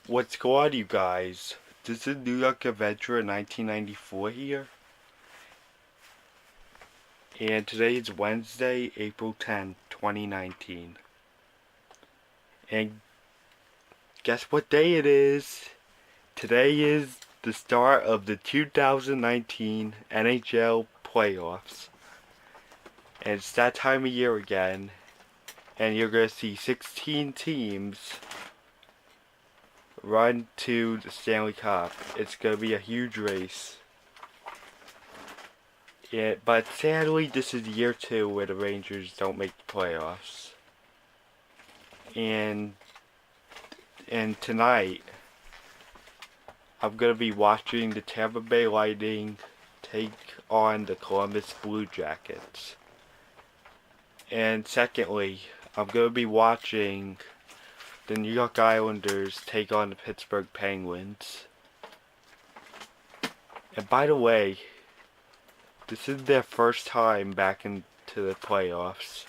What's going on, you guys? This is New York Adventure in 1994 here. And today is Wednesday, April 10th, 2019. And guess what day it is? Today is the start of the 2019 NHL playoffs. And it's that time of year again. And you're going to see 16 teams run to the Stanley Cup. It's going to be a huge race. Yeah, but sadly, this is year 2 where the Rangers don't make the playoffs. And tonight, I'm gonna be watching the Tampa Bay Lightning take on the Columbus Blue Jackets. And secondly, I'm gonna be watching the New York Islanders take on the Pittsburgh Penguins. And by the way, this is their first time back into the playoffs.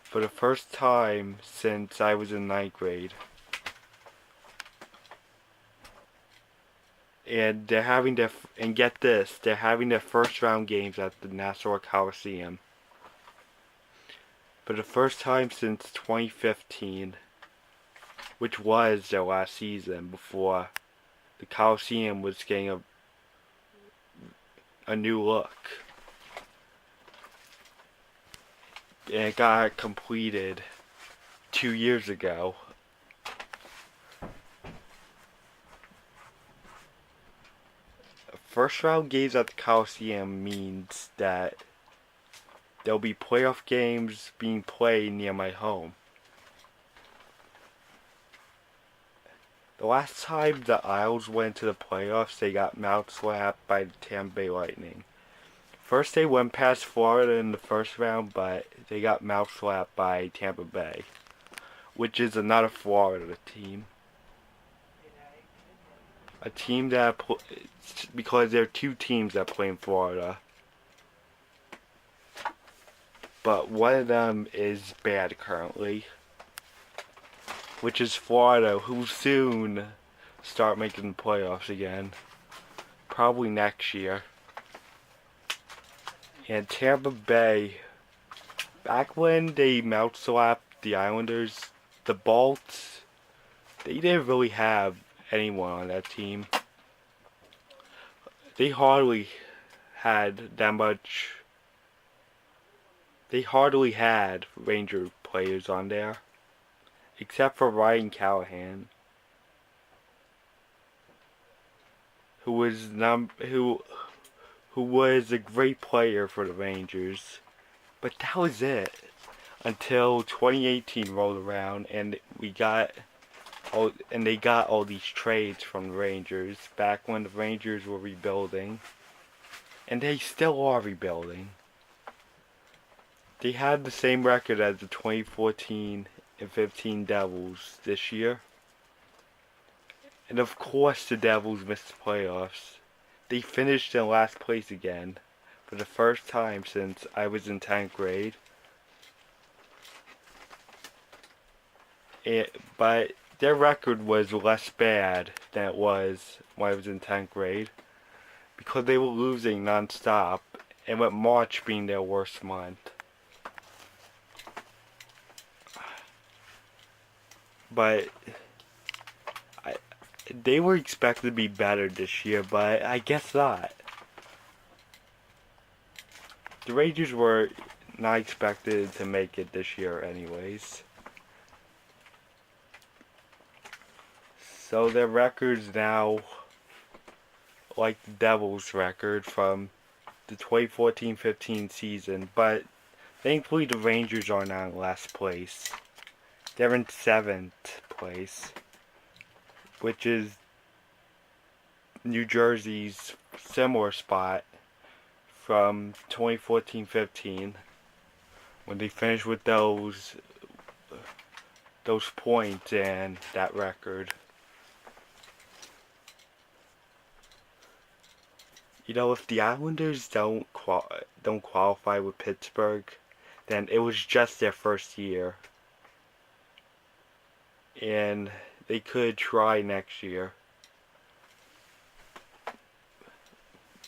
For the first time since I was in 9th grade. And they're having their, and get this, they're having their first round games at the Nassau Coliseum. For the first time since 2015, which was their last season before the Coliseum was getting a new look. And it got completed 2 years ago. First round games at the Coliseum means that there'll be playoff games being played near my home. The last time the Isles went to the playoffs, they got mouth slapped by the Tampa Bay Lightning. First they went past Florida in the first round, but they got mouth slapped by Tampa Bay, which is another Florida team. A team that, because there are 2 teams that play in Florida. But one of them is bad currently, which is Florida, who will soon start making the playoffs again. Probably next year. And Tampa Bay, back when they mouth slapped the Islanders, the Bolts, they didn't really have anyone on that team. They hardly had that much. They hardly had Ranger players on there, except for Ryan Callahan, who was a great player for the Rangers. But that was it until 2018 rolled around, and they got all these trades from the Rangers back when the Rangers were rebuilding, and they still are rebuilding. They had the same record as the 2014 and 15 Devils this year. And of course the Devils missed the playoffs. They finished in last place again for the first time since I was in 10th grade. But their record was less bad than it was when I was in 10th grade, because they were losing non-stop, and with March being their worst month. But they were expected to be better this year, but I guess not. The Rangers were not expected to make it this year anyways. So their record's now like the Devils' record from the 2014-15 season, but thankfully the Rangers are now in last place. They're in 7th place, which is New Jersey's similar spot from 2014-15, when they finished with those points and that record. You know, if the Islanders don't qualify with Pittsburgh, then it was just their first year. And they could try next year.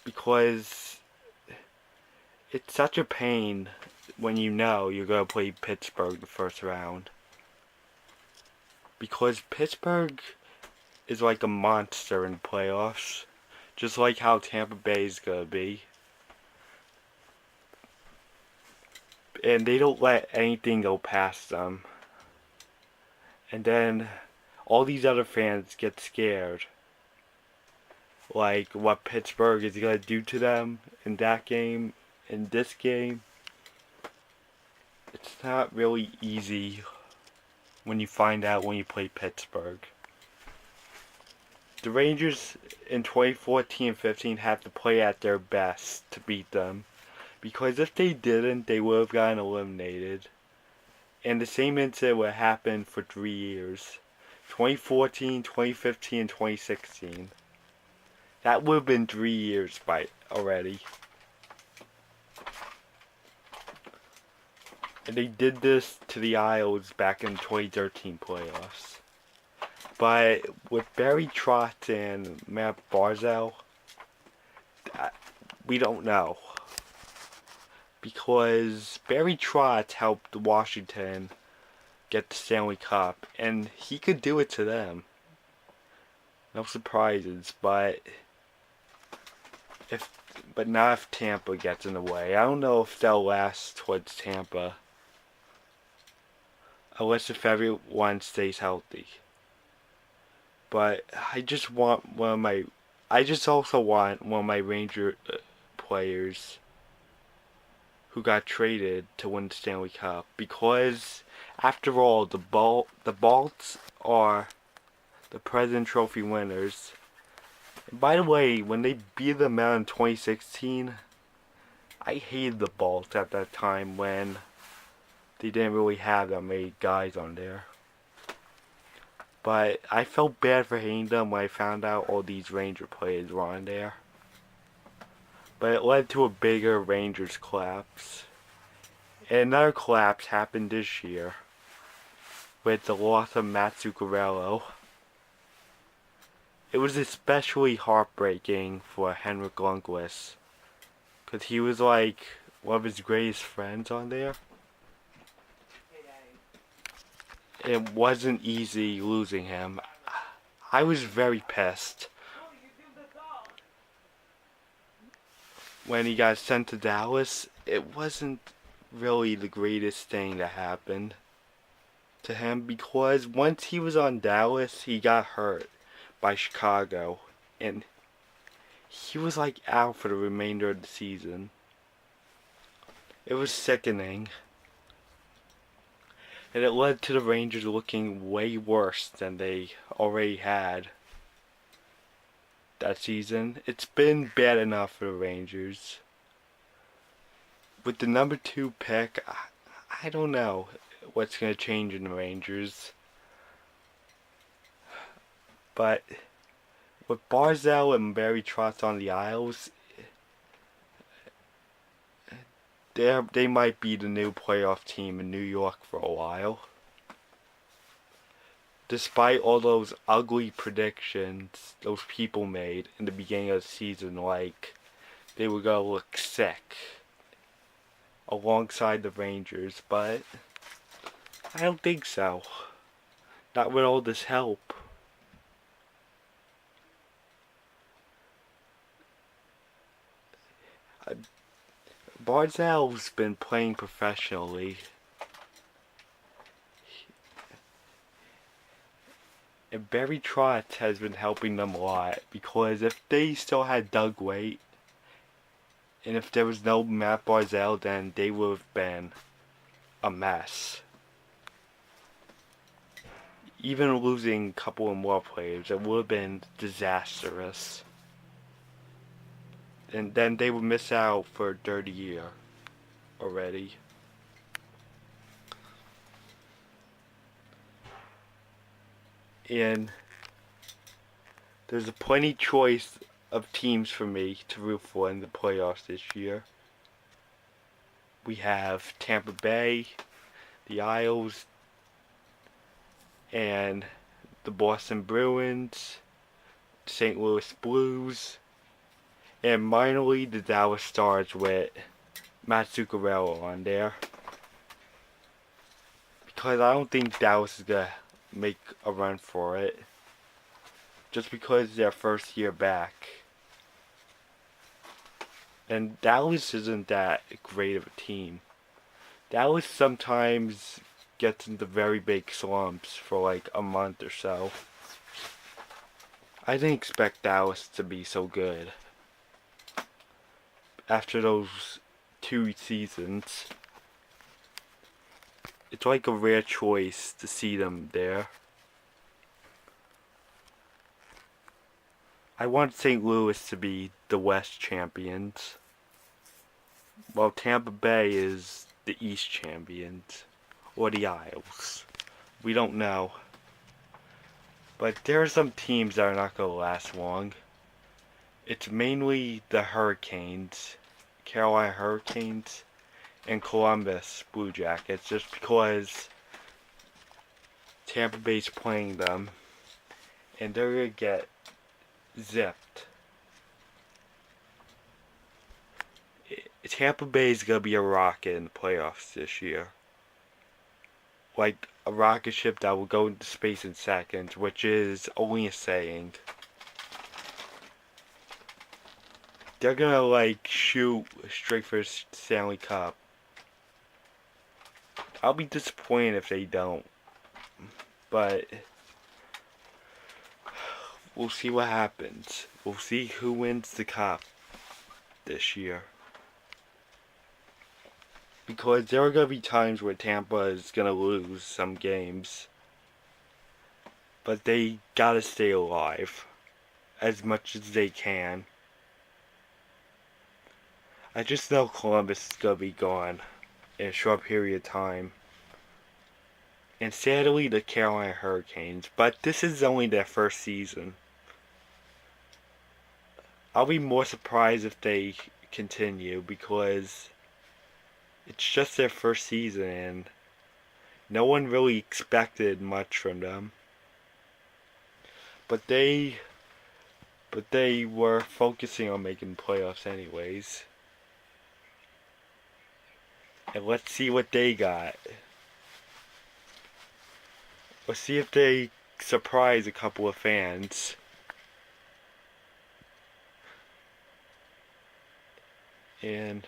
Because it's such a pain when you know you're going to play Pittsburgh the first round. Because Pittsburgh is like a monster in playoffs. Just like how Tampa Bay is going to be. And they don't let anything go past them. And then all these other fans get scared. Like what Pittsburgh is going to do to them in that game, in this game. It's not really easy when you find out when you play Pittsburgh. The Rangers in 2014 and 15 had to play at their best to beat them. Because if they didn't, they would have gotten eliminated. And the same incident would happen for 3 years. 2014, 2015, and 2016. That would have been 3 years by already. And they did this to the Isles back in 2013 playoffs. But with Barry Trotz and Matt Barzal, we don't know. Because Barry Trotz helped Washington get the Stanley Cup, and he could do it to them. No surprises, but not if Tampa gets in the way. I don't know if they'll last towards Tampa, unless if everyone stays healthy. But I just want I just also want one of my Ranger players who got traded to win the Stanley Cup, because after all, the Bolts are the President Trophy winners. And by the way, when they beat them out in 2016, I hated the Bolts at that time when they didn't really have that many guys on there. But I felt bad for hating them when I found out all these Ranger players were on there. But it led to a bigger Rangers collapse. And another collapse happened this year with the loss of Matt Zuccarello. It was especially heartbreaking for Henrik Lundqvist, because he was like one of his greatest friends on there. It wasn't easy losing him. I was very pissed when he got sent to Dallas. It wasn't really the greatest thing that happened to him, because once he was on Dallas, he got hurt by Chicago, and he was like out for the remainder of the season. It was sickening, and it led to the Rangers looking way worse than they already had that season. It's been bad enough for the Rangers. With the number 2 pick, I don't know what's going to change in the Rangers. But with Barzal and Barry Trotz on the Isles, they might be the new playoff team in New York for a while. Despite all those ugly predictions those people made in the beginning of the season, like they were going to look sick alongside the Rangers, but I don't think so. Not with all this help. Barzal's been playing professionally. And Barry Trotz has been helping them a lot, because if they still had Doug Weight, and if there was no Matt Barzal, then they would have been a mess. Even losing a couple of more players, it would have been disastrous. And then they would miss out for a third year already. And there's a plenty choice of teams for me to root for in the playoffs this year. We have Tampa Bay, the Isles, and the Boston Bruins, St. Louis Blues, and minorly the Dallas Stars with Matt Zuccarello on there. Because I don't think Dallas is going to make a run for it. Just because it's their first year back. And Dallas isn't that great of a team. Dallas sometimes gets into very big slumps for like a month or so. I didn't expect Dallas to be so good. After those 2 seasons, it's like a rare choice to see them there. I want St. Louis to be the West champions, while Tampa Bay is the East champions, or the Isles. We don't know. But there are some teams that are not going to last long. It's mainly the Hurricanes, Carolina Hurricanes, and Columbus Blue Jackets, just because Tampa Bay's playing them, and they're going to get zipped. Tampa Bay's going to be a rocket in the playoffs this year. Like a rocket ship that will go into space in seconds, which is only a saying. They're gonna like shoot straight for the Stanley Cup. I'll be disappointed if they don't. But we'll see what happens. We'll see who wins the cup this year. Because there are going to be times where Tampa is going to lose some games. But they got to stay alive as much as they can. I just know Columbus is going to be gone in a short period of time. And sadly, the Carolina Hurricanes. But this is only their first season. I'll be more surprised if they continue because it's just their first season and no one really expected much from them. But they were focusing on making playoffs anyways. And let's see what they got. Let's see if they surprise a couple of fans. And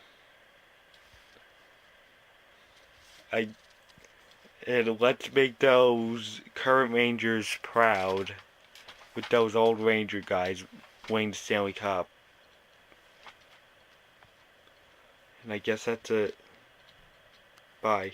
let's make those current Rangers proud with those old Ranger guys winning the Stanley Cup. And I guess that's it. Bye.